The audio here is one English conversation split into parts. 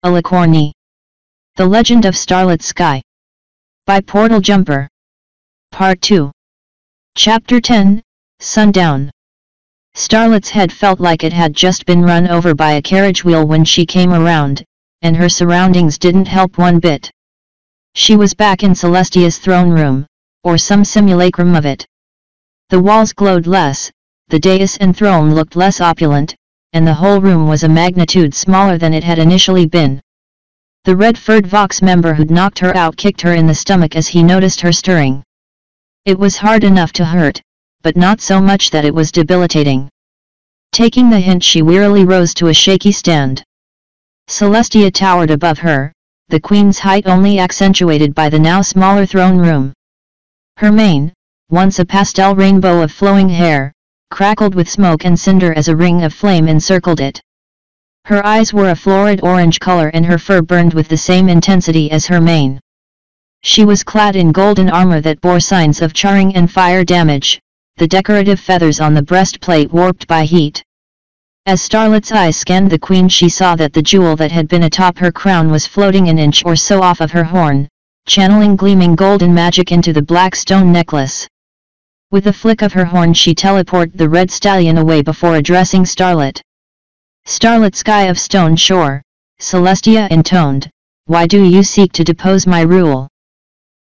Alicorni. The Legend of Starlit Sky. By Portal Jumper. Part 2. Chapter 10, Sundown. Starlet's head felt like it had just been run over by a carriage wheel when she came around, and her surroundings didn't help one bit. She was back in Celestia's throne room, or some simulacrum of it. The walls glowed less, the dais and throne looked less opulent, and the whole room was a magnitude smaller than it had initially been. The red-furred Vox member who'd knocked her out kicked her in the stomach as he noticed her stirring. It was hard enough to hurt, but not so much that it was debilitating. Taking the hint, she wearily rose to a shaky stand. Celestia towered above her, the queen's height only accentuated by the now smaller throne room. Her mane, once a pastel rainbow of flowing hair, crackled with smoke and cinder as a ring of flame encircled it. Her eyes were a florid orange color and her fur burned with the same intensity as her mane. She was clad in golden armor that bore signs of charring and fire damage, the decorative feathers on the breastplate warped by heat. As Starlet's eyes scanned the queen, she saw that the jewel that had been atop her crown was floating an inch or so off of her horn, channeling gleaming golden magic into the black stone necklace. With a flick of her horn she teleported the red stallion away before addressing Starlet. "Starlet Sky of Stone Shore," Celestia intoned, "why do you seek to depose my rule?"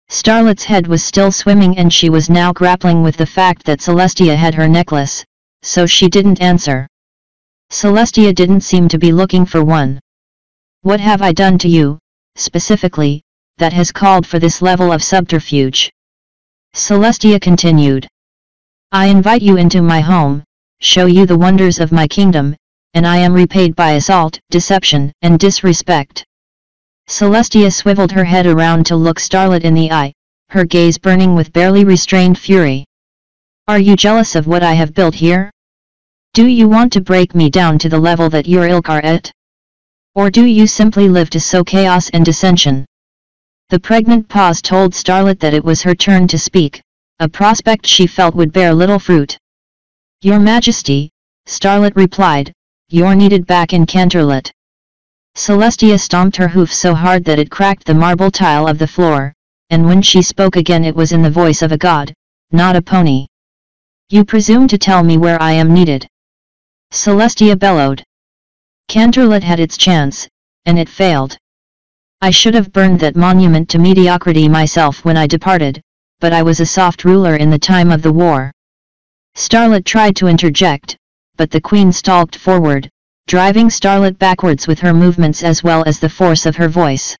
Starlet's head was still swimming and she was now grappling with the fact that Celestia had her necklace, so she didn't answer. Celestia didn't seem to be looking for one. "What have I done to you, specifically, that has called for this level of subterfuge?" Celestia continued. "I invite you into my home, show you the wonders of my kingdom, and I am repaid by assault, deception, and disrespect." Celestia swiveled her head around to look Starlet in the eye, her gaze burning with barely restrained fury. "Are you jealous of what I have built here? Do you want to break me down to the level that your ilk are at? Or do you simply live to sow chaos and dissension?" The pregnant pause told Starlet that it was her turn to speak, a prospect she felt would bear little fruit. "Your Majesty," Starlet replied, "you're needed back in Canterlot." Celestia stomped her hoof so hard that it cracked the marble tile of the floor, and when she spoke again it was in the voice of a god, not a pony. "You presume to tell me where I am needed?" Celestia bellowed. "Canterlot had its chance, and it failed. I should have burned that monument to mediocrity myself when I departed, but I was a soft ruler in the time of the war." Starlet tried to interject, but the queen stalked forward, driving Starlet backwards with her movements as well as the force of her voice.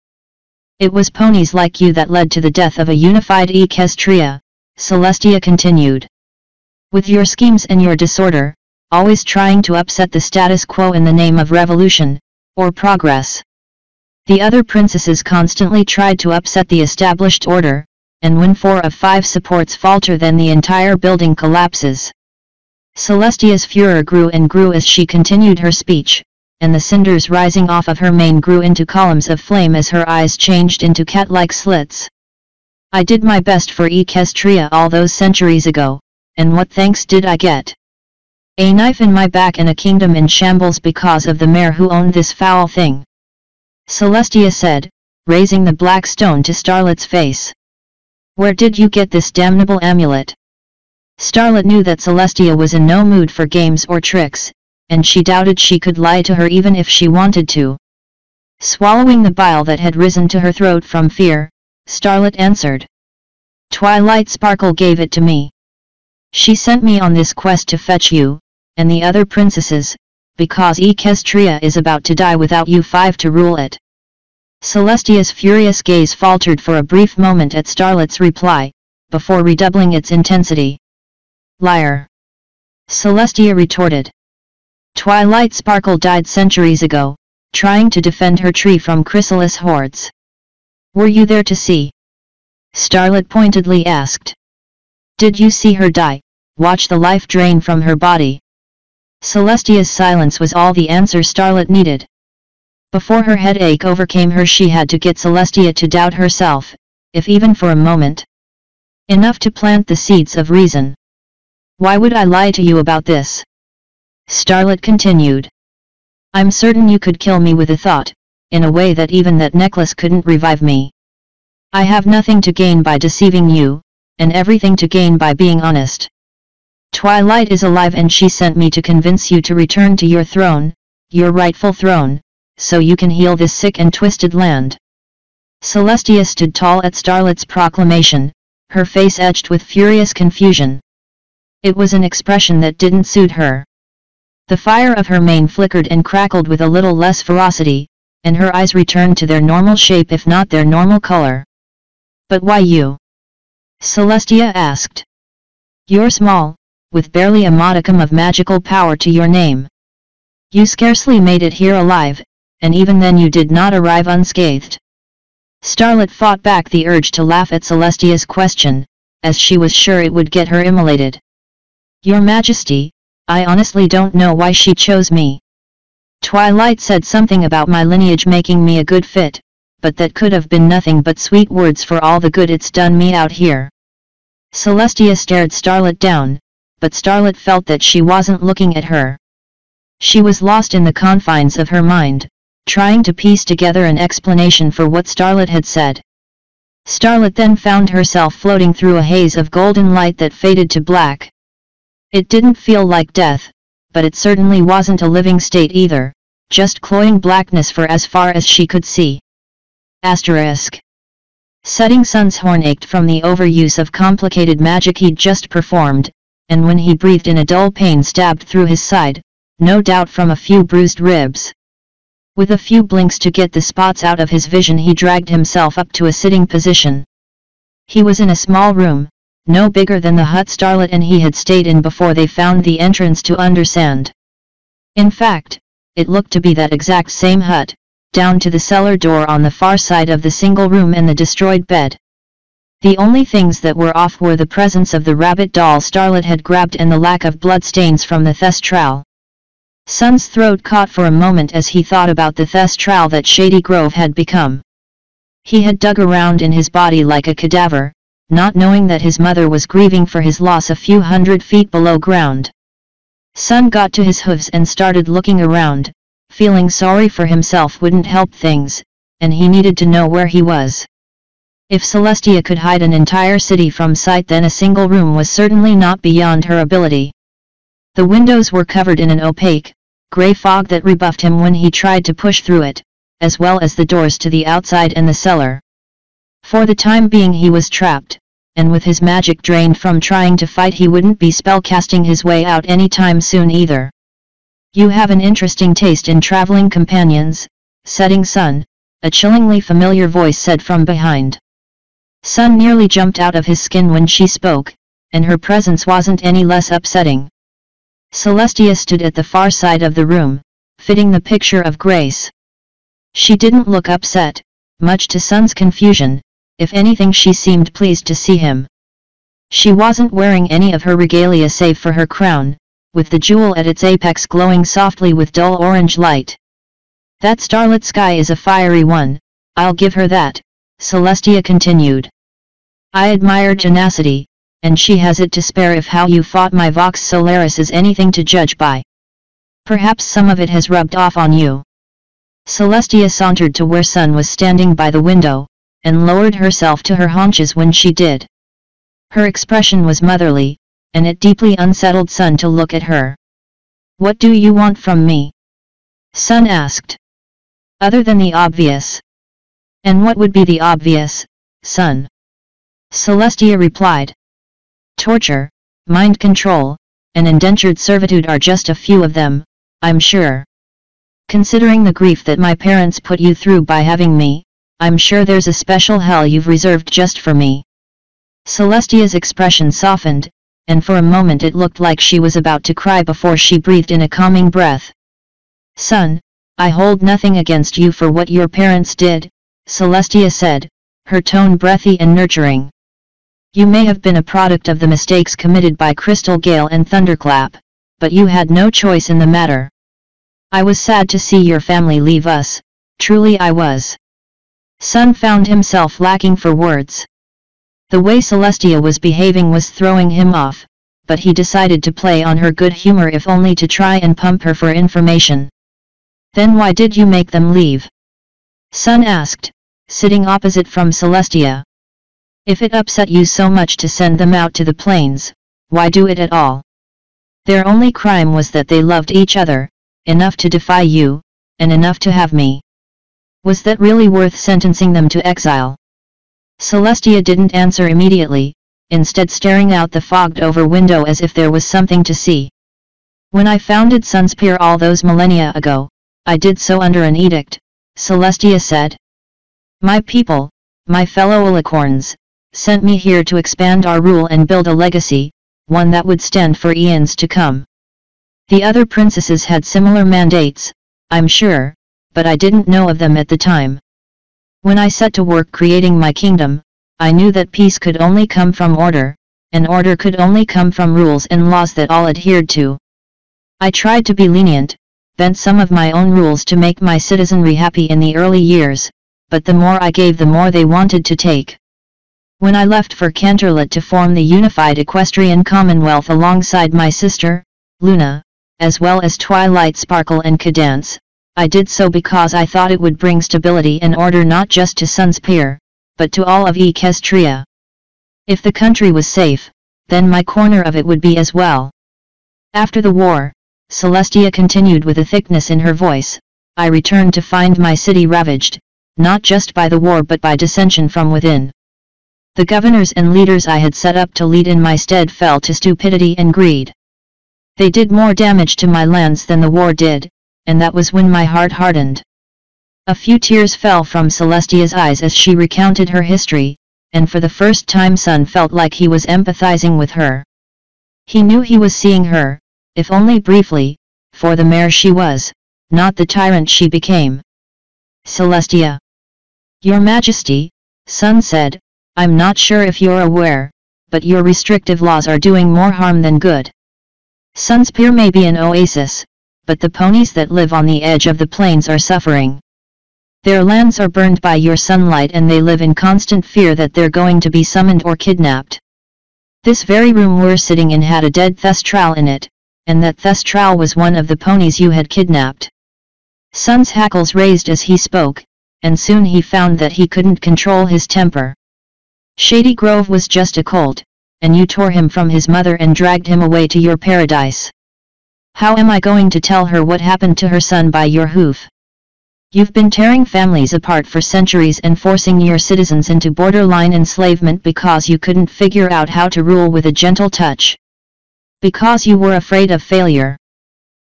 "It was ponies like you that led to the death of a unified Equestria," Celestia continued. "With your schemes and your disorder, always trying to upset the status quo in the name of revolution, or progress. The other princesses constantly tried to upset the established order, and when 4 of 5 supports falter then the entire building collapses." Celestia's furor grew and grew as she continued her speech, and the cinders rising off of her mane grew into columns of flame as her eyes changed into cat-like slits. "I did my best for Equestria all those centuries ago, and what thanks did I get? A knife in my back and a kingdom in shambles because of the mayor who owned this foul thing," Celestia said, raising the black stone to Starlet's face. "Where did you get this damnable amulet?" Starlet knew that Celestia was in no mood for games or tricks, and she doubted she could lie to her even if she wanted to. Swallowing the bile that had risen to her throat from fear, Starlet answered. "Twilight Sparkle gave it to me. She sent me on this quest to fetch you, and the other princesses, because Equestria is about to die without you 5 to rule it." Celestia's furious gaze faltered for a brief moment at Starlet's reply, before redoubling its intensity. "Liar!" Celestia retorted. "Twilight Sparkle died centuries ago, trying to defend her tree from chrysalis hordes. Were you there to see?" Starlet pointedly asked. "Did you see her die, watch the life drain from her body?" Celestia's silence was all the answer Starlet needed. Before her headache overcame her she had to get Celestia to doubt herself, if even for a moment. Enough to plant the seeds of reason. "Why would I lie to you about this?" Starlet continued. "I'm certain you could kill me with a thought, in a way that even that necklace couldn't revive me. I have nothing to gain by deceiving you, and everything to gain by being honest. Twilight is alive and she sent me to convince you to return to your throne, your rightful throne, so you can heal this sick and twisted land. Celestia stood tall at Starlet's proclamation, her face edged with furious confusion. It was an expression that didn't suit her. The fire of her mane flickered and crackled with a little less ferocity, and her eyes returned to their normal shape if not their normal color. But why you? Celestia asked. You're small, with barely a modicum of magical power to your name. You scarcely made it here alive, and even then you did not arrive unscathed. Starlet fought back the urge to laugh at Celestia's question, as she was sure it would get her immolated. Your Majesty, I honestly don't know why she chose me. Twilight said something about my lineage making me a good fit, but that could have been nothing but sweet words for all the good it's done me out here. Celestia stared Starlet down, but Starlet felt that she wasn't looking at her. She was lost in the confines of her mind, trying to piece together an explanation for what Starlet had said. Starlet then found herself floating through a haze of golden light that faded to black. It didn't feel like death, but it certainly wasn't a living state either, just cloying blackness for as far as she could see. Asterisk. Setting Sun's horn ached from the overuse of complicated magic he'd just performed, and when he breathed in a dull pain stabbed through his side, no doubt from a few bruised ribs. With a few blinks to get the spots out of his vision he dragged himself up to a sitting position. He was in a small room, no bigger than the hut Starlet and he had stayed in before they found the entrance to Undersand. In fact, it looked to be that exact same hut, down to the cellar door on the far side of the single room and the destroyed bed. The only things that were off were the presence of the rabbit doll Starlet had grabbed and the lack of bloodstains from the thestral. Sun's throat caught for a moment as he thought about the thestral that Shady Grove had become. He had dug around in his body like a cadaver, not knowing that his mother was grieving for his loss a few 100 feet below ground. Sun got to his hooves and started looking around, feeling sorry for himself wouldn't help things, and he needed to know where he was. If Celestia could hide an entire city from sight, then a single room was certainly not beyond her ability. The windows were covered in an opaque, grey fog that rebuffed him when he tried to push through it, as well as the doors to the outside and the cellar. For the time being he was trapped, and with his magic drained from trying to fight he wouldn't be spellcasting his way out anytime soon either. You have an interesting taste in traveling companions, Setting Sun, a chillingly familiar voice said from behind. Sun nearly jumped out of his skin when she spoke, and her presence wasn't any less upsetting. Celestia stood at the far side of the room, fitting the picture of grace. She didn't look upset, much to Sun's confusion. If anything, she seemed pleased to see him. She wasn't wearing any of her regalia save for her crown, with the jewel at its apex glowing softly with dull orange light. That starlit sky is a fiery one, I'll give her that, Celestia continued. I admire tenacity, and she has it to spare if how you fought my Vox Solaris is anything to judge by. Perhaps some of it has rubbed off on you. Celestia sauntered to where Sun was standing by the window, and lowered herself to her haunches when she did. Her expression was motherly, and it deeply unsettled Sun to look at her. What do you want from me? Sun asked. Other than the obvious. And what would be the obvious, Sun? Celestia replied. Torture, mind control, and indentured servitude are just a few of them, I'm sure. Considering the grief that my parents put you through by having me, I'm sure there's a special hell you've reserved just for me. Celestia's expression softened, and for a moment it looked like she was about to cry before she breathed in a calming breath. Sun, I hold nothing against you for what your parents did, Celestia said, her tone breathy and nurturing. You may have been a product of the mistakes committed by Crystal Gale and Thunderclap, but you had no choice in the matter. I was sad to see your family leave us, truly I was. Sun found himself lacking for words. The way Celestia was behaving was throwing him off, but he decided to play on her good humor if only to try and pump her for information. Then why did you make them leave? Sun asked, sitting opposite from Celestia. If it upset you so much to send them out to the plains, why do it at all? Their only crime was that they loved each other, enough to defy you, and enough to have me. Was that really worth sentencing them to exile? Celestia didn't answer immediately, instead staring out the fogged-over window as if there was something to see. When I founded Sunspear all those millennia ago, I did so under an edict, Celestia said. My people, my fellow Alicorns, sent me here to expand our rule and build a legacy, one that would stand for eons to come. The other princesses had similar mandates, I'm sure, but I didn't know of them at the time. When I set to work creating my kingdom, I knew that peace could only come from order, and order could only come from rules and laws that all adhered to. I tried to be lenient, bent some of my own rules to make my citizenry happy in the early years, but the more I gave the more they wanted to take. When I left for Canterlot to form the unified Equestrian Commonwealth alongside my sister, Luna, as well as Twilight Sparkle and Cadance, I did so because I thought it would bring stability and order not just to Sunspear, but to all of Equestria. If the country was safe, then my corner of it would be as well. After the war, Celestia continued with a thickness in her voice, I returned to find my city ravaged, not just by the war but by dissension from within. The governors and leaders I had set up to lead in my stead fell to stupidity and greed. They did more damage to my lands than the war did, and that was when my heart hardened. A few tears fell from Celestia's eyes as she recounted her history, and for the first time Sun felt like he was empathizing with her. He knew he was seeing her, if only briefly, for the mare she was, not the tyrant she became. Celestia. Your Majesty, Sun said, I'm not sure if you're aware, but your restrictive laws are doing more harm than good. Sunspear may be an oasis, but the ponies that live on the edge of the plains are suffering. Their lands are burned by your sunlight and they live in constant fear that they're going to be summoned or kidnapped. This very room we're sitting in had a dead Thestral in it, and that Thestral was one of the ponies you had kidnapped. Sun's hackles raised as he spoke, and soon he found that he couldn't control his temper. Shady Grove was just a colt, and you tore him from his mother and dragged him away to your paradise. How am I going to tell her what happened to her son by your hoof? You've been tearing families apart for centuries and forcing your citizens into borderline enslavement because you couldn't figure out how to rule with a gentle touch. Because you were afraid of failure.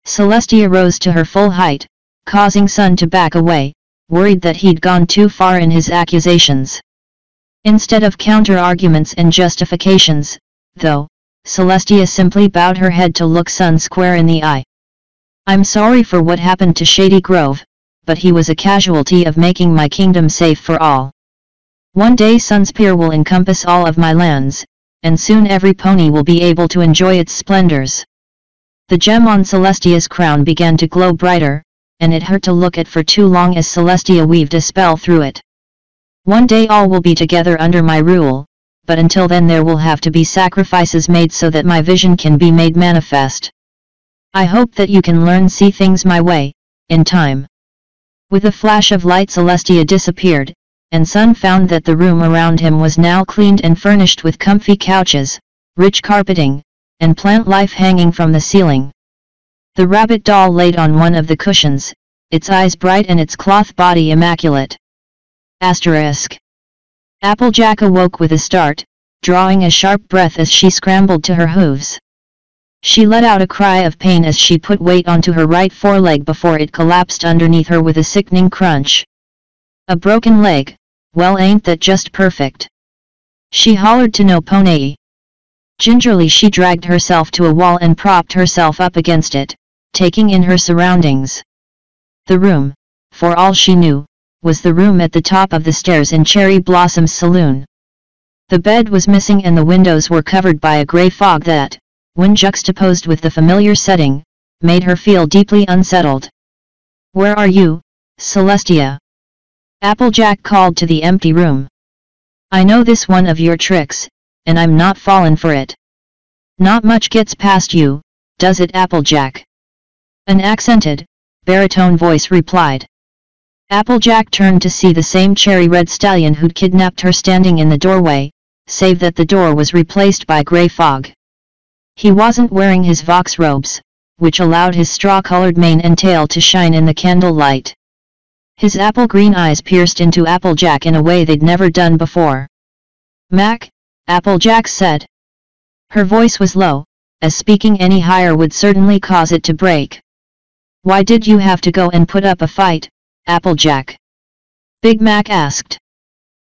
Celestia rose to her full height, causing Sun to back away, worried that he'd gone too far in his accusations. Instead of counter-arguments and justifications, though, Celestia simply bowed her head to look Sun square in the eye. I'm sorry for what happened to Shady Grove, but he was a casualty of making my kingdom safe for all. One day Sunspear will encompass all of my lands, and soon every pony will be able to enjoy its splendors. The gem on Celestia's crown began to glow brighter, and it hurt to look at for too long as Celestia weaved a spell through it. One day all will be together under my rule, but until then there will have to be sacrifices made so that my vision can be made manifest. I hope that you can see things my way, in time. With a flash of light Celestia disappeared, and Sun found that the room around him was now cleaned and furnished with comfy couches, rich carpeting, and plant life hanging from the ceiling. The rabbit doll laid on one of the cushions, its eyes bright and its cloth body immaculate. Asterisk. Applejack awoke with a start, drawing a sharp breath as she scrambled to her hooves. She let out a cry of pain as she put weight onto her right foreleg before it collapsed underneath her with a sickening crunch. A broken leg, well ain't that just perfect? She hollered to No Pony. Gingerly she dragged herself to a wall and propped herself up against it, taking in her surroundings. The room, for all she knew, was the room at the top of the stairs in Cherry Blossom's saloon. The bed was missing and the windows were covered by a grey fog that, when juxtaposed with the familiar setting, made her feel deeply unsettled. Where are you, Celestia? Applejack called to the empty room. I know this one of your tricks, and I'm not fallen for it. Not much gets past you, does it, Applejack? An accented, baritone voice replied. Applejack turned to see the same cherry-red stallion who'd kidnapped her standing in the doorway, save that the door was replaced by grey fog. He wasn't wearing his vox robes, which allowed his straw-colored mane and tail to shine in the candlelight. His apple-green eyes pierced into Applejack in a way they'd never done before. "Mac," Applejack said. Her voice was low, as speaking any higher would certainly cause it to break. "Why did you have to go and put up a fight, Applejack?" Big Mac asked.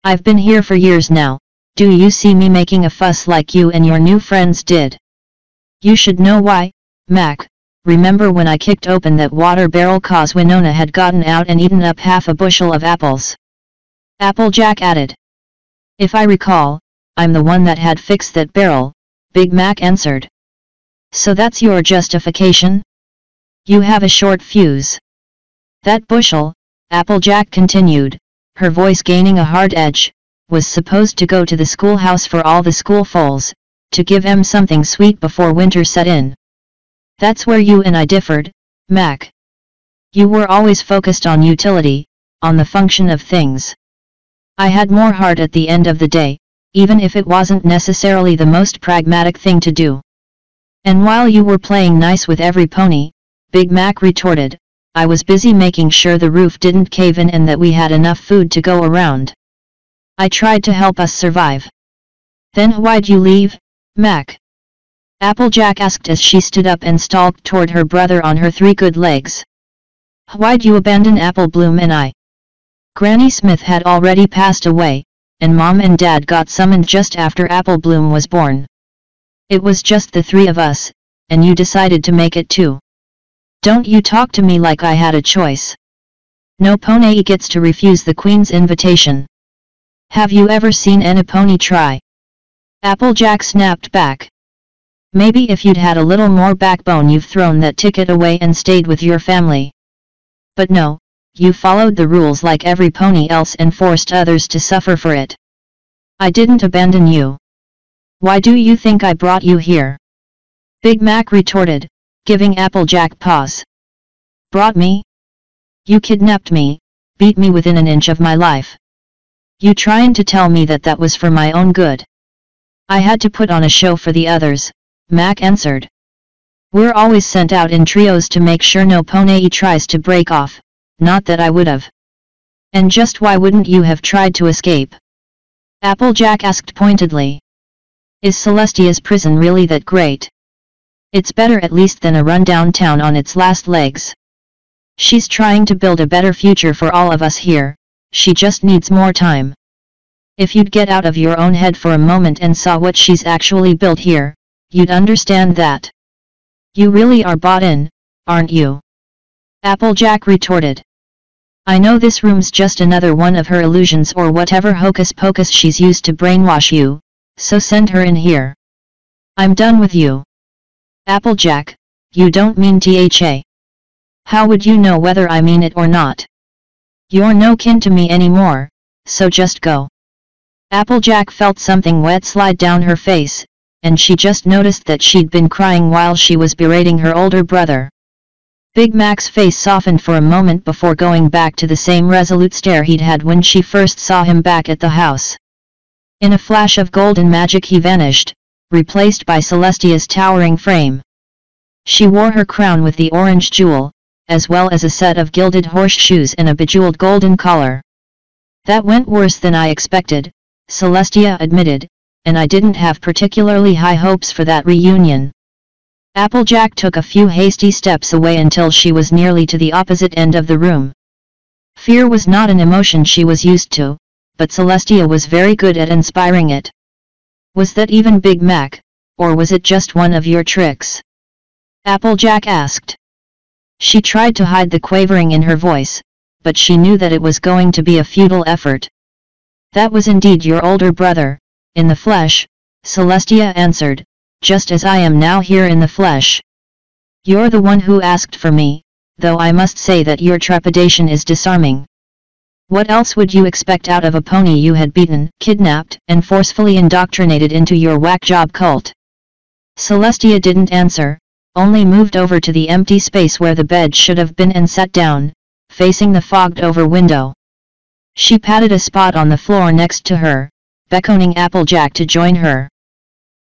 "I've been here for years now, do you see me making a fuss like you and your new friends did? You should know why, Mac. Remember when I kicked open that water barrel 'cause Winona had gotten out and eaten up half a bushel of apples?" Applejack added. "If I recall, I'm the one that had fixed that barrel," Big Mac answered. "So that's your justification? You have a short fuse." "That bushel," Applejack continued, her voice gaining a hard edge, "was supposed to go to the schoolhouse for all the school foals, to give 'em something sweet before winter set in. That's where you and I differed, Mac. You were always focused on utility, on the function of things. I had more heart at the end of the day, even if it wasn't necessarily the most pragmatic thing to do. And while you were playing nice with every pony," Big Mac retorted, "I was busy making sure the roof didn't cave in and that we had enough food to go around. I tried to help us survive." "Then why'd you leave, Mac?" Applejack asked as she stood up and stalked toward her brother on her 3 good legs. "Why'd you abandon Apple Bloom and I?" Granny Smith had already passed away, and Mom and Dad got summoned just after Apple Bloom was born. It was just the 3 of us, and you decided to make it 2. Don't you talk to me like I had a choice. No pony gets to refuse the Queen's invitation. Have you ever seen any pony try?" Applejack snapped back. "Maybe if you'd had a little more backbone you've thrown that ticket away and stayed with your family. But no, you followed the rules like every pony else and forced others to suffer for it. I didn't abandon you. Why do you think I brought you here?" Big Mac retorted, giving Applejack pause. "Brought me? You kidnapped me, beat me within an inch of my life. You trying to tell me that that was for my own good?" "I had to put on a show for the others," Mac answered. "We're always sent out in trios to make sure no pony tries to break off, not that I would've." "And just why wouldn't you have tried to escape?" Applejack asked pointedly. "Is Celestia's prison really that great? It's better at least than a rundown town on its last legs. She's trying to build a better future for all of us here, she just needs more time. If you'd get out of your own head for a moment and saw what she's actually built here, you'd understand that. You really are bought in, aren't you?" Applejack retorted. "I know this room's just another one of her illusions or whatever hocus pocus she's used to brainwash you, so send her in here. I'm done with you." "Applejack, you don't mean THA. How would you know whether I mean it or not? You're no kin to me anymore, so just go." Applejack felt something wet slide down her face, and she just noticed that she'd been crying while she was berating her older brother. Big Mac's face softened for a moment before going back to the same resolute stare he'd had when she first saw him back at the house. In a flash of golden magic he vanished, replaced by Celestia's towering frame. She wore her crown with the orange jewel, as well as a set of gilded horseshoes and a bejeweled golden collar. "That went worse than I expected," Celestia admitted, "and I didn't have particularly high hopes for that reunion." Applejack took a few hasty steps away until she was nearly to the opposite end of the room. Fear was not an emotion she was used to, but Celestia was very good at inspiring it. "Was that even Big Mac, or was it just one of your tricks?" Applejack asked. She tried to hide the quavering in her voice, but she knew that it was going to be a futile effort. "That was indeed your older brother, in the flesh," Celestia answered, "just as I am now here in the flesh. You're the one who asked for me, though I must say that your trepidation is disarming. What else would you expect out of a pony you had beaten, kidnapped, and forcefully indoctrinated into your whack job cult?" Celestia didn't answer, only moved over to the empty space where the bed should have been and sat down, facing the fogged-over window. She patted a spot on the floor next to her, beckoning Applejack to join her.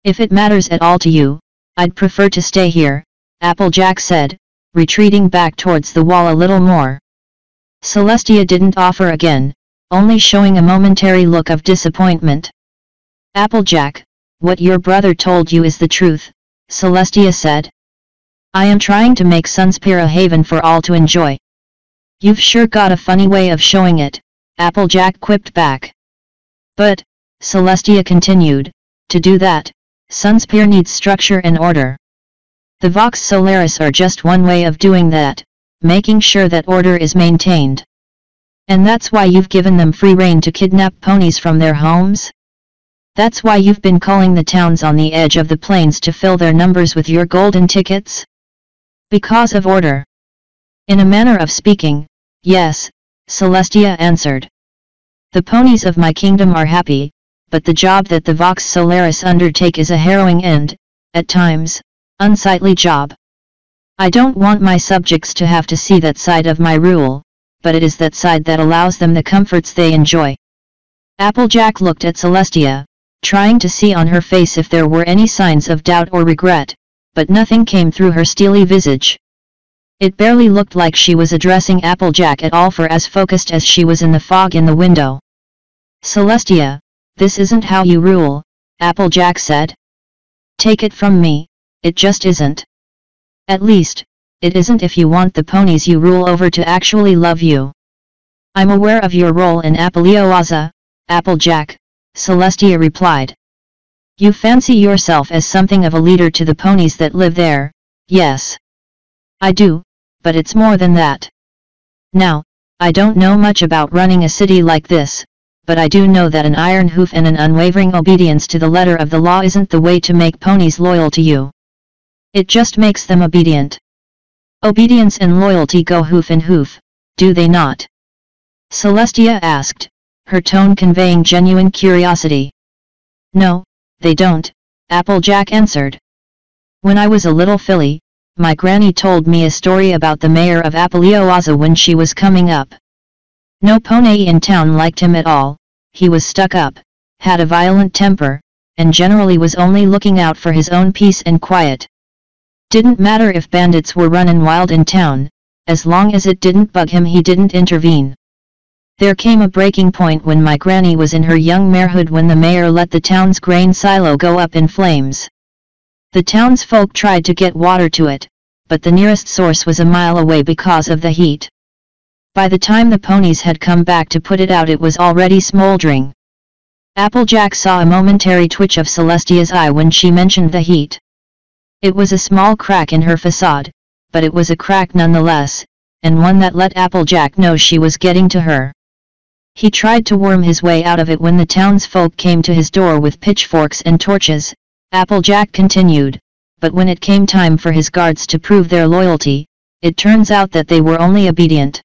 "If it matters at all to you, I'd prefer to stay here," Applejack said, retreating back towards the wall a little more. Celestia didn't offer again, only showing a momentary look of disappointment. "Applejack, what your brother told you is the truth," Celestia said. "I am trying to make Sunspear a haven for all to enjoy." "You've sure got a funny way of showing it," Applejack quipped back. "But," Celestia continued, "to do that, Sunspear needs structure and order. The Vox Solaris are just one way of doing that, making sure that order is maintained. And that's why you've given them free rein to kidnap ponies from their homes? That's why you've been calling the towns on the edge of the plains to fill their numbers with your golden tickets? Because of order." "In a manner of speaking, yes," Celestia answered. "The ponies of my kingdom are happy, but the job that the Vox Solaris undertake is a harrowing and, at times, unsightly job. I don't want my subjects to have to see that side of my rule, but it is that side that allows them the comforts they enjoy." Applejack looked at Celestia, trying to see on her face if there were any signs of doubt or regret, but nothing came through her steely visage. It barely looked like she was addressing Applejack at all, for as focused as she was in the fog in the window. "Celestia, this isn't how you rule," Applejack said. "Take it from me, it just isn't. At least, it isn't if you want the ponies you rule over to actually love you." "I'm aware of your role in Apelioaza, Applejack," Celestia replied. "You fancy yourself as something of a leader to the ponies that live there." "Yes. I do, but it's more than that. Now, I don't know much about running a city like this, but I do know that an iron hoof and an unwavering obedience to the letter of the law isn't the way to make ponies loyal to you. It just makes them obedient. Obedience and loyalty go hoof in hoof, do they not?" Celestia asked, her tone conveying genuine curiosity. "No, they don't," Applejack answered. "When I was a little filly, my granny told me a story about the mayor of Apelioaza when she was coming up. No pony in town liked him at all, he was stuck up, had a violent temper, and generally was only looking out for his own peace and quiet. Didn't matter if bandits were running wild in town, as long as it didn't bug him he didn't intervene. There came a breaking point when my granny was in her young marehood when the mayor let the town's grain silo go up in flames. The townsfolk tried to get water to it, but the nearest source was a mile away because of the heat. By the time the ponies had come back to put it out it was already smoldering." Applejack saw a momentary twitch of Celestia's eye when she mentioned the heat. It was a small crack in her facade, but it was a crack nonetheless, and one that let Applejack know she was getting to her. He tried to worm his way out of it when the townsfolk came to his door with pitchforks and torches, Applejack continued, but when it came time for his guards to prove their loyalty, it turns out that they were only obedient.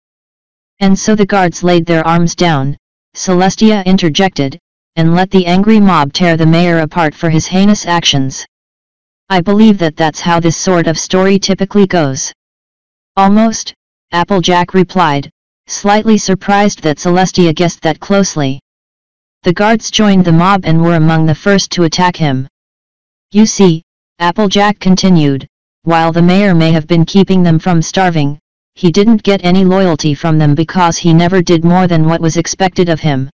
And so the guards laid their arms down, Celestia interjected, and let the angry mob tear the mayor apart for his heinous actions. "I believe that that's how this sort of story typically goes." "Almost," Applejack replied, slightly surprised that Celestia guessed that closely. The guards joined the mob and were among the first to attack him. "You see," Applejack continued, "while the mayor may have been keeping them from starving, he didn't get any loyalty from them because he never did more than what was expected of him.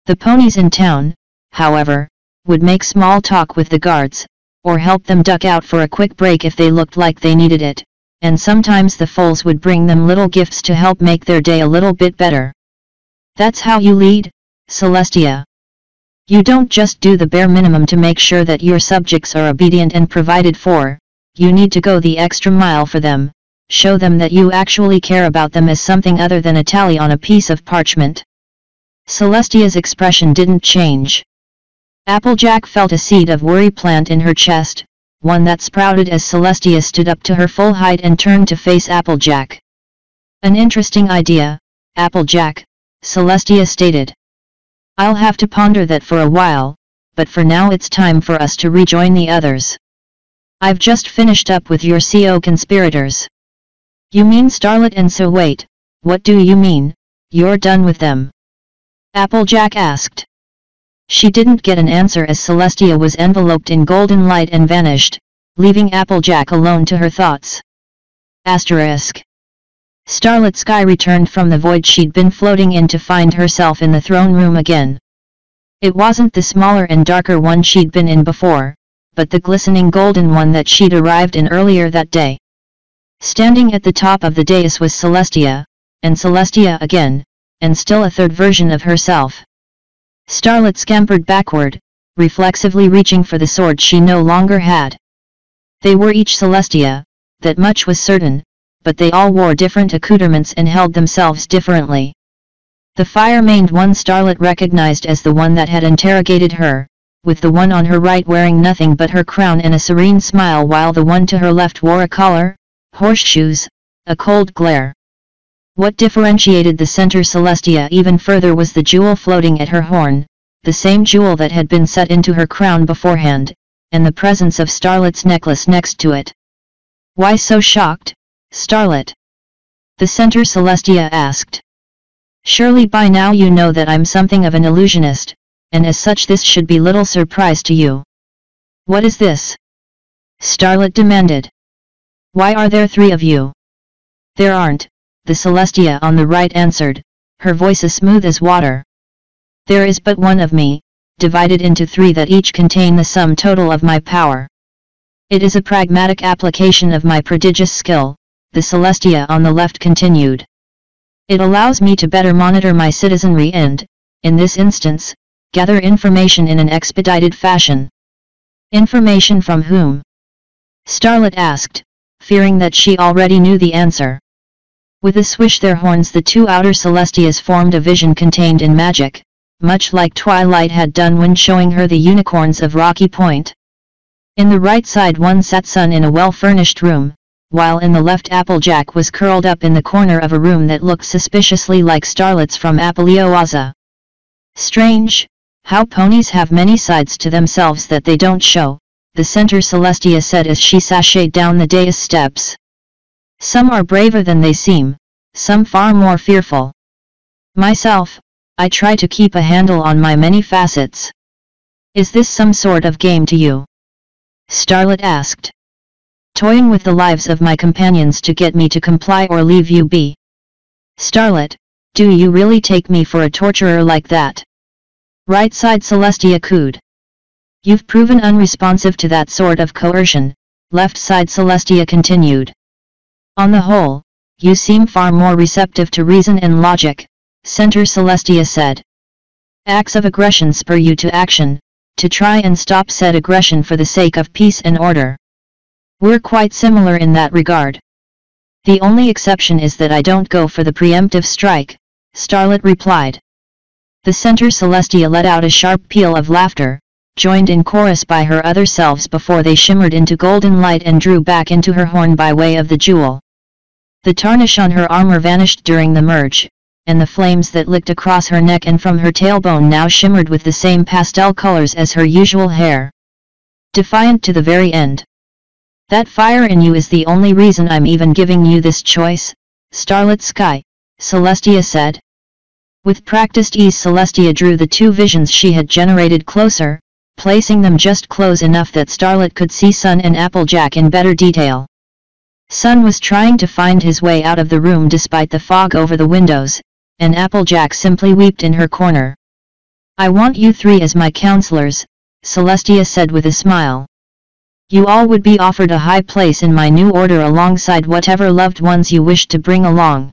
The ponies in town, however, would make small talk with the guards, or help them duck out for a quick break if they looked like they needed it, and sometimes the foals would bring them little gifts to help make their day a little bit better. That's how you lead, Celestia. You don't just do the bare minimum to make sure that your subjects are obedient and provided for, you need to go the extra mile for them, show them that you actually care about them as something other than a tally on a piece of parchment." Celestia's expression didn't change. Applejack felt a seed of worry plant in her chest, one that sprouted as Celestia stood up to her full height and turned to face Applejack. "An interesting idea, Applejack," Celestia stated. "I'll have to ponder that for a while, but for now it's time for us to rejoin the others. I've just finished up with your CO conspirators." "You mean Starlet and Sir Wait?" what do you mean, you're done with them? Applejack asked. She didn't get an answer as Celestia was enveloped in golden light and vanished, leaving Applejack alone to her thoughts. Asterisk. Starlit Sky returned from the void she'd been floating in to find herself in the throne room again. It wasn't the smaller and darker one she'd been in before, but the glistening golden one that she'd arrived in earlier that day. Standing at the top of the dais was Celestia, and Celestia again, and still a third version of herself. Starlit scampered backward, reflexively reaching for the sword she no longer had. They were each Celestia, that much was certain, but they all wore different accoutrements and held themselves differently. The fire-maned one Starlit recognized as the one that had interrogated her, with the one on her right wearing nothing but her crown and a serene smile, while the one to her left wore a collar, horseshoes, a cold glare. What differentiated the center Celestia even further was the jewel floating at her horn, the same jewel that had been set into her crown beforehand, and the presence of Starlit's necklace next to it. Why so shocked, Starlit? The center Celestia asked. Surely by now you know that I'm something of an illusionist, and as such this should be little surprise to you. What is this? Starlit demanded. Why are there three of you? There aren't, the Celestia on the right answered, her voice as smooth as water. There is but one of me, divided into three that each contain the sum total of my power. It is a pragmatic application of my prodigious skill, the Celestia on the left continued. It allows me to better monitor my citizenry and, in this instance, gather information in an expedited fashion. Information from whom? Starlit asked, fearing that she already knew the answer. With a swish their horns the two outer Celestias formed a vision contained in magic, much like Twilight had done when showing her the unicorns of Rocky Point. In the right side one sat Sun in a well-furnished room, while in the left Applejack was curled up in the corner of a room that looked suspiciously like Starlit's from Apelioaza. Strange, how ponies have many sides to themselves that they don't show, the center Celestia said as she sashayed down the dais steps. Some are braver than they seem, some far more fearful. Myself, I try to keep a handle on my many facets. Is this some sort of game to you? Starlit asked. Toying with the lives of my companions to get me to comply or leave you be. Starlit, do you really take me for a torturer like that? Right side Celestia cooed. You've proven unresponsive to that sort of coercion, left side Celestia continued. On the whole, you seem far more receptive to reason and logic, center Celestia said. Acts of aggression spur you to action, to try and stop said aggression for the sake of peace and order. We're quite similar in that regard. The only exception is that I don't go for the preemptive strike, Starlit replied. The center Celestia let out a sharp peal of laughter, joined in chorus by her other selves before they shimmered into golden light and drew back into her horn by way of the jewel. The tarnish on her armor vanished during the merge, and the flames that licked across her neck and from her tailbone now shimmered with the same pastel colors as her usual hair. Defiant to the very end. That fire in you is the only reason I'm even giving you this choice, Starlit Sky, Celestia said. With practiced ease Celestia drew the two visions she had generated closer, placing them just close enough that Starlit could see Sun and Applejack in better detail. Sun was trying to find his way out of the room despite the fog over the windows, and Applejack simply wept in her corner. I want you three as my counselors, Celestia said with a smile. You all would be offered a high place in my new order alongside whatever loved ones you wished to bring along.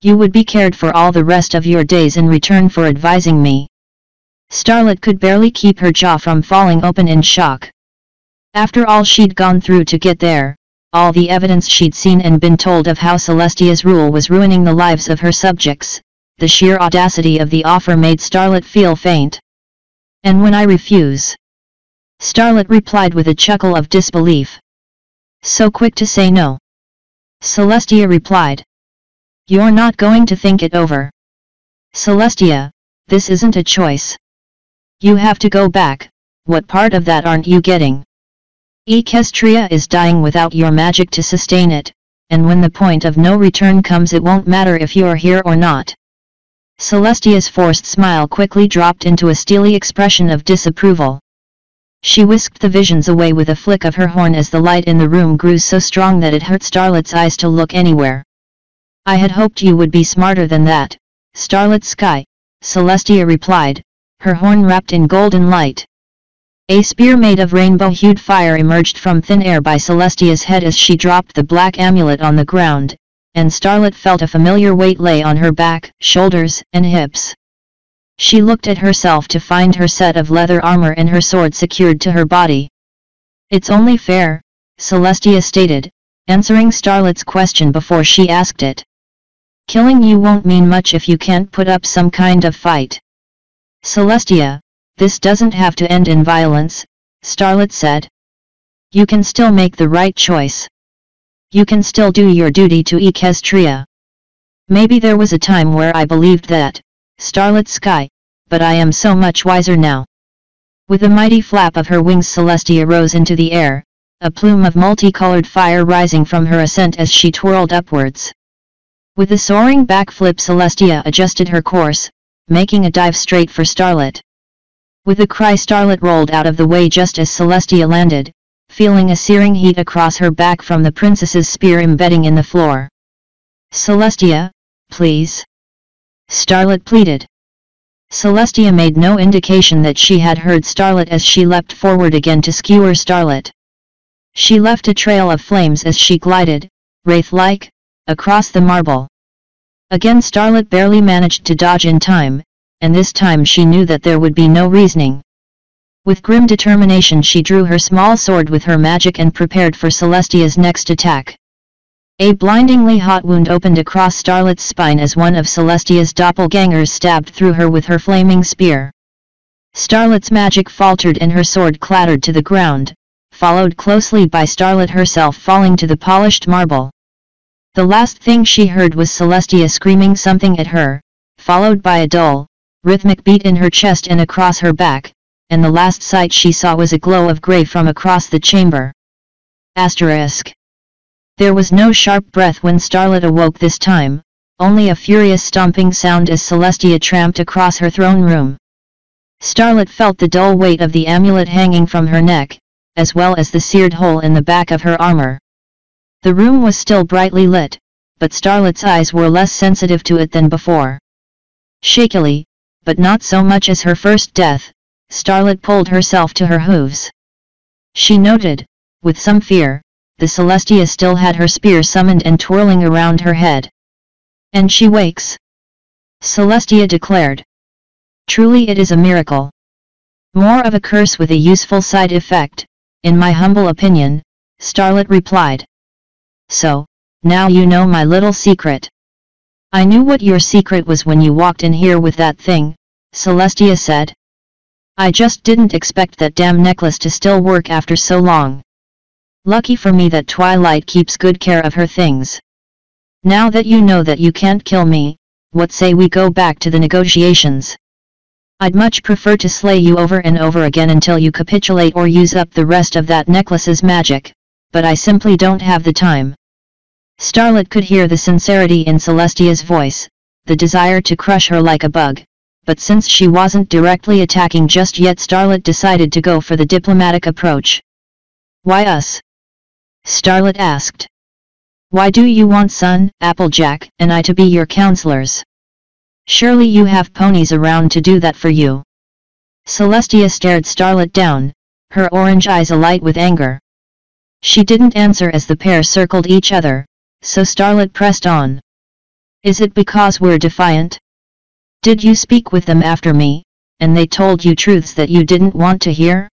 You would be cared for all the rest of your days in return for advising me. Starlit could barely keep her jaw from falling open in shock. After all she'd gone through to get there, all the evidence she'd seen and been told of how Celestia's rule was ruining the lives of her subjects, the sheer audacity of the offer made Starlit feel faint. And when I refuse? Starlit replied with a chuckle of disbelief. So quick to say no? Celestia replied. You're not going to think it over. Celestia, this isn't a choice. You have to go back, what part of that aren't you getting? Equestria is dying without your magic to sustain it, and when the point of no return comes it won't matter if you're here or not. Celestia's forced smile quickly dropped into a steely expression of disapproval. She whisked the visions away with a flick of her horn as the light in the room grew so strong that it hurt Starlet's eyes to look anywhere. I had hoped you would be smarter than that, Starlit Sky, Celestia replied, her horn wrapped in golden light. A spear made of rainbow-hued fire emerged from thin air by Celestia's head as she dropped the black amulet on the ground, and Starlet felt a familiar weight lay on her back, shoulders, and hips. She looked at herself to find her set of leather armor and her sword secured to her body. It's only fair, Celestia stated, answering Starlet's question before she asked it. Killing you won't mean much if you can't put up some kind of fight. Celestia, this doesn't have to end in violence, Starlet said. You can still make the right choice. You can still do your duty to Equestria. Maybe there was a time where I believed that, Starlit Sky, but I am so much wiser now. With a mighty flap of her wings Celestia rose into the air, a plume of multicolored fire rising from her ascent as she twirled upwards. With a soaring backflip Celestia adjusted her course, making a dive straight for Starlet. With a cry Starlet rolled out of the way just as Celestia landed, feeling a searing heat across her back from the princess's spear embedding in the floor. Celestia, please. Starlet pleaded. Celestia made no indication that she had heard Starlet as she leapt forward again to skewer Starlet. She left a trail of flames as she glided, wraith-like, across the marble. Again Starlet barely managed to dodge in time, and this time she knew that there would be no reasoning. With grim determination she drew her small sword with her magic and prepared for Celestia's next attack. A blindingly hot wound opened across Starlet's spine as one of Celestia's doppelgangers stabbed through her with her flaming spear. Starlet's magic faltered and her sword clattered to the ground, followed closely by Starlet herself falling to the polished marble. The last thing she heard was Celestia screaming something at her, followed by a dull, rhythmic beat in her chest and across her back, and the last sight she saw was a glow of grey from across the chamber. Asterisk. There was no sharp breath when Starlet awoke this time, only a furious stomping sound as Celestia tramped across her throne room. Starlet felt the dull weight of the amulet hanging from her neck, as well as the seared hole in the back of her armor. The room was still brightly lit, but Starlet's eyes were less sensitive to it than before. Shakily, but not so much as her first death, Starlet pulled herself to her hooves. She noted, with some fear, the Celestia still had her spear summoned and twirling around her head. And she wakes? Celestia declared. Truly it is a miracle. More of a curse with a useful side effect, in my humble opinion, Starlet replied. So, now you know my little secret. I knew what your secret was when you walked in here with that thing, Celestia said. I just didn't expect that damn necklace to still work after so long. Lucky for me that Twilight keeps good care of her things. Now that you know that you can't kill me, what say we go back to the negotiations? I'd much prefer to slay you over and over again until you capitulate or use up the rest of that necklace's magic, but I simply don't have the time. Starlet could hear the sincerity in Celestia's voice, the desire to crush her like a bug, but since she wasn't directly attacking just yet Starlet decided to go for the diplomatic approach. Why us? Starlet asked. Why do you want Sun, Applejack, and I to be your counselors? Surely you have ponies around to do that for you. Celestia stared Starlet down, her orange eyes alight with anger. She didn't answer as the pair circled each other, so Starlet pressed on. Is it because we're defiant? Did you speak with them after me, and they told you truths that you didn't want to hear?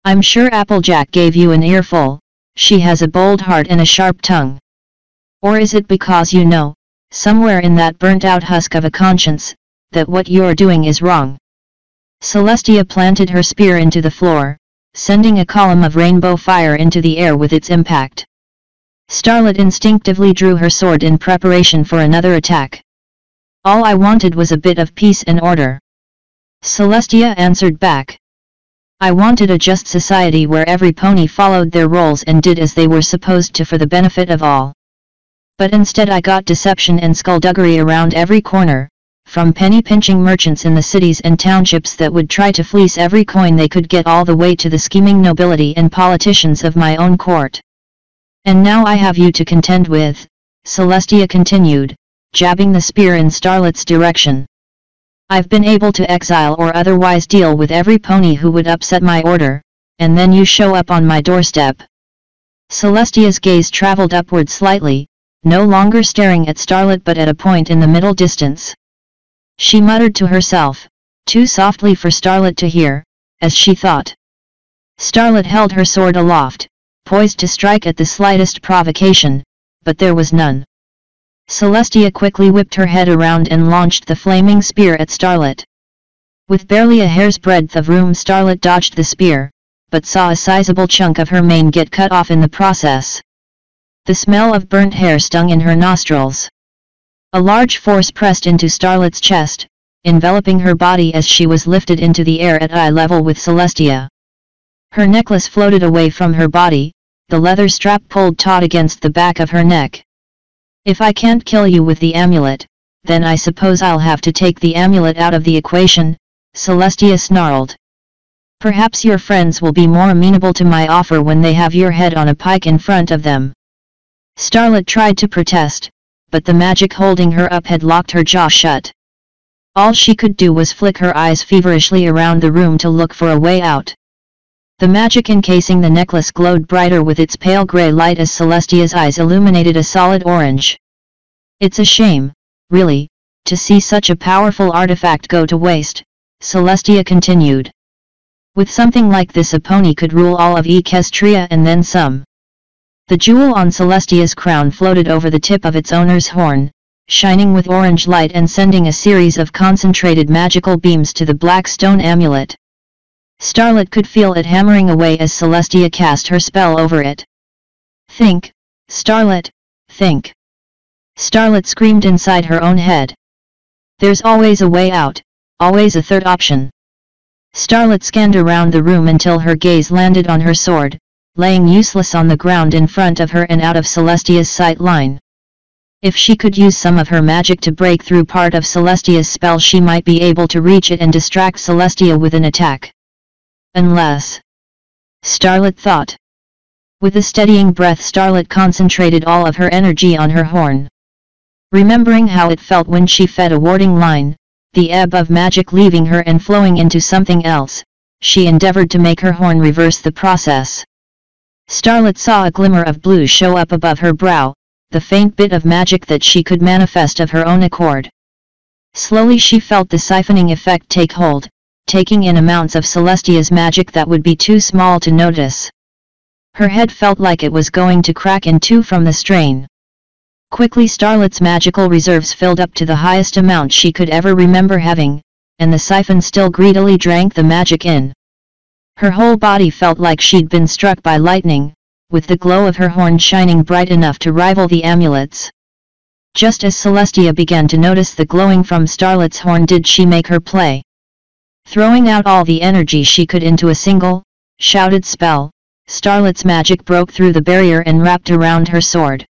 I'm sure Applejack gave you an earful, she has a bold heart and a sharp tongue. Or is it because you know, somewhere in that burnt-out husk of a conscience, that what you're doing is wrong? Celestia planted her spear into the floor, sending a column of rainbow fire into the air with its impact. Starlet instinctively drew her sword in preparation for another attack. All I wanted was a bit of peace and order. Celestia answered back. I wanted a just society where every pony followed their roles and did as they were supposed to for the benefit of all. But instead I got deception and skullduggery around every corner, from penny-pinching merchants in the cities and townships that would try to fleece every coin they could get all the way to the scheming nobility and politicians of my own court. And now I have you to contend with, Celestia continued, jabbing the spear in Starlet's direction. I've been able to exile or otherwise deal with every pony who would upset my order, and then you show up on my doorstep. Celestia's gaze traveled upward slightly, no longer staring at Starlet but at a point in the middle distance. She muttered to herself, too softly for Starlet to hear, as she thought. Starlet held her sword aloft, poised to strike at the slightest provocation, but there was none. Celestia quickly whipped her head around and launched the flaming spear at Starlet. With barely a hair's breadth of room, Starlet dodged the spear, but saw a sizable chunk of her mane get cut off in the process. The smell of burnt hair stung in her nostrils. A large force pressed into Starlet's chest, enveloping her body as she was lifted into the air at eye level with Celestia. Her necklace floated away from her body, the leather strap pulled taut against the back of her neck. If I can't kill you with the amulet, then I suppose I'll have to take the amulet out of the equation, Celestia snarled. Perhaps your friends will be more amenable to my offer when they have your head on a pike in front of them. Starlet tried to protest, but the magic holding her up had locked her jaw shut. All she could do was flick her eyes feverishly around the room to look for a way out. The magic encasing the necklace glowed brighter with its pale grey light as Celestia's eyes illuminated a solid orange. It's a shame, really, to see such a powerful artifact go to waste, Celestia continued. With something like this a pony could rule all of Equestria and then some. The jewel on Celestia's crown floated over the tip of its owner's horn, shining with orange light and sending a series of concentrated magical beams to the black stone amulet. Starlet could feel it hammering away as Celestia cast her spell over it. Think, Starlet, think. Starlet screamed inside her own head. There's always a way out, always a third option. Starlet scanned around the room until her gaze landed on her sword, laying useless on the ground in front of her and out of Celestia's sight line. If she could use some of her magic to break through part of Celestia's spell, she might be able to reach it and distract Celestia with an attack. Unless... Starlet thought. With a steadying breath, Starlet concentrated all of her energy on her horn. Remembering how it felt when she fed a warding line, the ebb of magic leaving her and flowing into something else, she endeavored to make her horn reverse the process. Starlet saw a glimmer of blue show up above her brow, the faint bit of magic that she could manifest of her own accord. Slowly she felt the siphoning effect take hold, taking in amounts of Celestia's magic that would be too small to notice. Her head felt like it was going to crack in two from the strain. Quickly Starlet's magical reserves filled up to the highest amount she could ever remember having, and the siphon still greedily drank the magic in. Her whole body felt like she'd been struck by lightning, with the glow of her horn shining bright enough to rival the amulet's. Just as Celestia began to notice the glowing from Starlet's horn did she make her play. Throwing out all the energy she could into a single, shouted spell, Starlet's magic broke through the barrier and wrapped around her sword.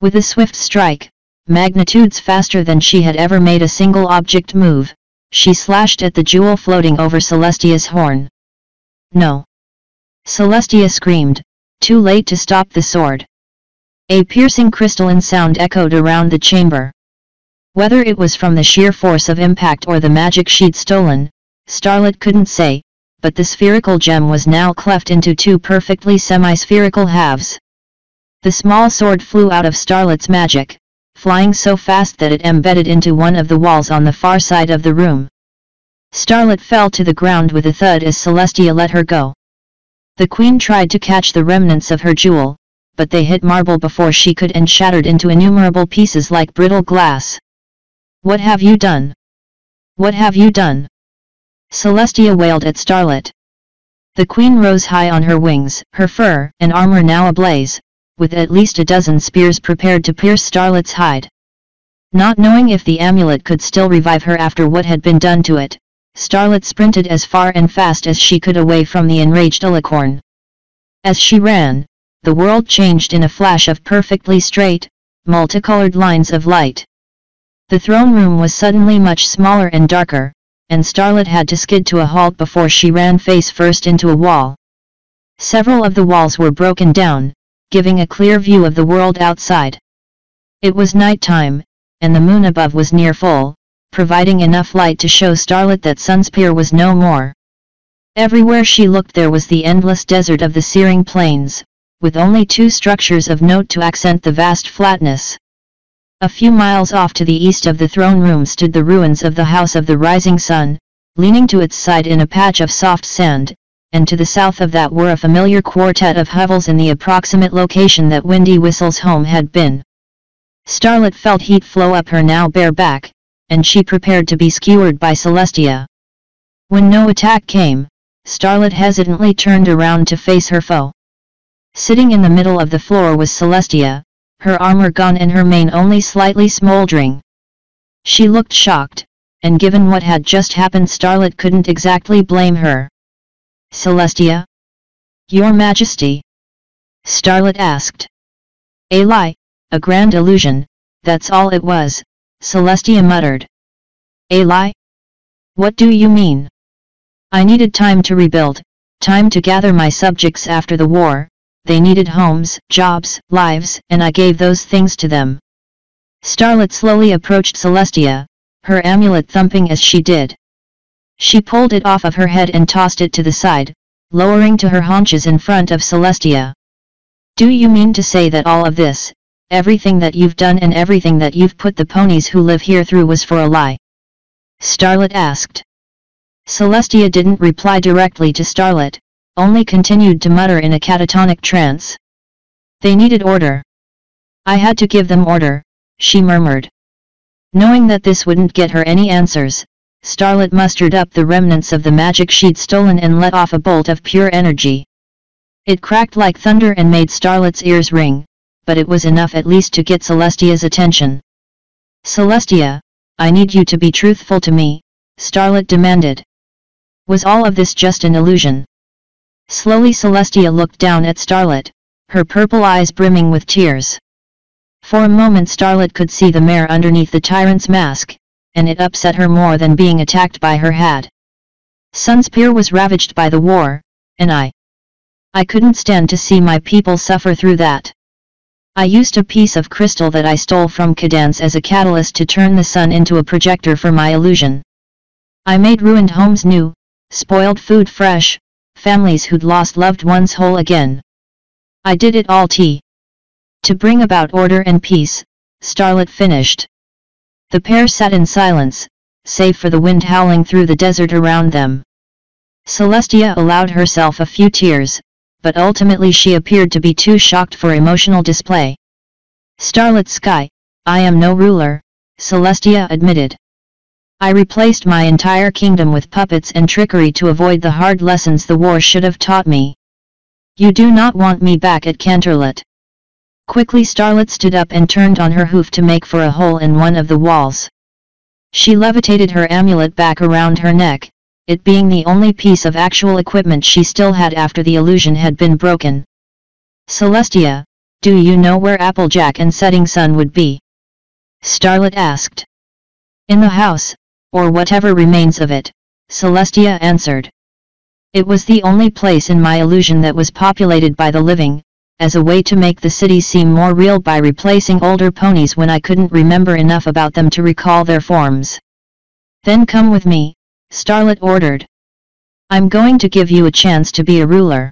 With a swift strike, magnitudes faster than she had ever made a single object move, she slashed at the jewel floating over Celestia's horn. No! Celestia screamed, too late to stop the sword. A piercing crystalline sound echoed around the chamber. Whether it was from the sheer force of impact or the magic she'd stolen, Starlet couldn't say, but the spherical gem was now cleft into two perfectly semi-spherical halves. The small sword flew out of Starlet's magic, flying so fast that it embedded into one of the walls on the far side of the room. Starlet fell to the ground with a thud as Celestia let her go. The queen tried to catch the remnants of her jewel, but they hit marble before she could and shattered into innumerable pieces like brittle glass. What have you done? What have you done? Celestia wailed at Starlet. The queen rose high on her wings, her fur and armor now ablaze, with at least a dozen spears prepared to pierce Starlet's hide. Not knowing if the amulet could still revive her after what had been done to it, Starlet sprinted as far and fast as she could away from the enraged Alicorn. As she ran, the world changed in a flash of perfectly straight, multicolored lines of light. The throne room was suddenly much smaller and darker, and Starlet had to skid to a halt before she ran face first into a wall. Several of the walls were broken down, giving a clear view of the world outside. It was night time, and the moon above was near full, providing enough light to show Starlet that Sunspear was no more. Everywhere she looked there was the endless desert of the searing plains, with only two structures of note to accent the vast flatness. A few miles off to the east of the throne room stood the ruins of the House of the Rising Sun, leaning to its side in a patch of soft sand, and to the south of that were a familiar quartet of hovels in the approximate location that Windy Whistle's home had been. Starlet felt heat flow up her now bare back, and she prepared to be skewered by Celestia. When no attack came, Starlet hesitantly turned around to face her foe. Sitting in the middle of the floor was Celestia, her armor gone and her mane only slightly smoldering. She looked shocked, and given what had just happened Starlet couldn't exactly blame her. "Celestia? Your Majesty?" Starlet asked. "A lie, a grand illusion, that's all it was," Celestia muttered. "A lie? What do you mean?" "I needed time to rebuild, time to gather my subjects after the war. They needed homes, jobs, lives, and I gave those things to them." Starlet slowly approached Celestia, her amulet thumping as she did. She pulled it off of her head and tossed it to the side, lowering to her haunches in front of Celestia. "Do you mean to say that all of this, everything that you've done and everything that you've put the ponies who live here through was for a lie?" Starlet asked. Celestia didn't reply directly to Starlet, only continued to mutter in a catatonic trance. "They needed order. I had to give them order," she murmured. Knowing that this wouldn't get her any answers, Starlet mustered up the remnants of the magic she'd stolen and let off a bolt of pure energy. It cracked like thunder and made Starlet's ears ring, but it was enough at least to get Celestia's attention. "Celestia, I need you to be truthful to me," Starlet demanded. "Was all of this just an illusion?" Slowly Celestia looked down at Starlet, her purple eyes brimming with tears. For a moment Starlet could see the mare underneath the tyrant's mask, and it upset her more than being attacked by her had. Sunspear was ravaged by the war, and I couldn't stand to see my people suffer through that. I used a piece of crystal that I stole from Cadance as a catalyst to turn the sun into a projector for my illusion. I made ruined homes new, spoiled food fresh, families who'd lost loved ones whole again. I did it all to bring about order and peace," Starlet finished. The pair sat in silence, save for the wind howling through the desert around them. Celestia allowed herself a few tears, but ultimately she appeared to be too shocked for emotional display. "Starlet Sky, I am no ruler," Celestia admitted. "I replaced my entire kingdom with puppets and trickery to avoid the hard lessons the war should have taught me. You do not want me back at Canterlot." Quickly Starlet stood up and turned on her hoof to make for a hole in one of the walls. She levitated her amulet back around her neck, it being the only piece of actual equipment she still had after the illusion had been broken. "Celestia, do you know where Applejack and Setting Sun would be?" Starlet asked. "In the house, or whatever remains of it," Celestia answered. "It was the only place in my illusion that was populated by the living, as a way to make the city seem more real by replacing older ponies when I couldn't remember enough about them to recall their forms." "Then come with me," Starlet ordered. "I'm going to give you a chance to be a ruler."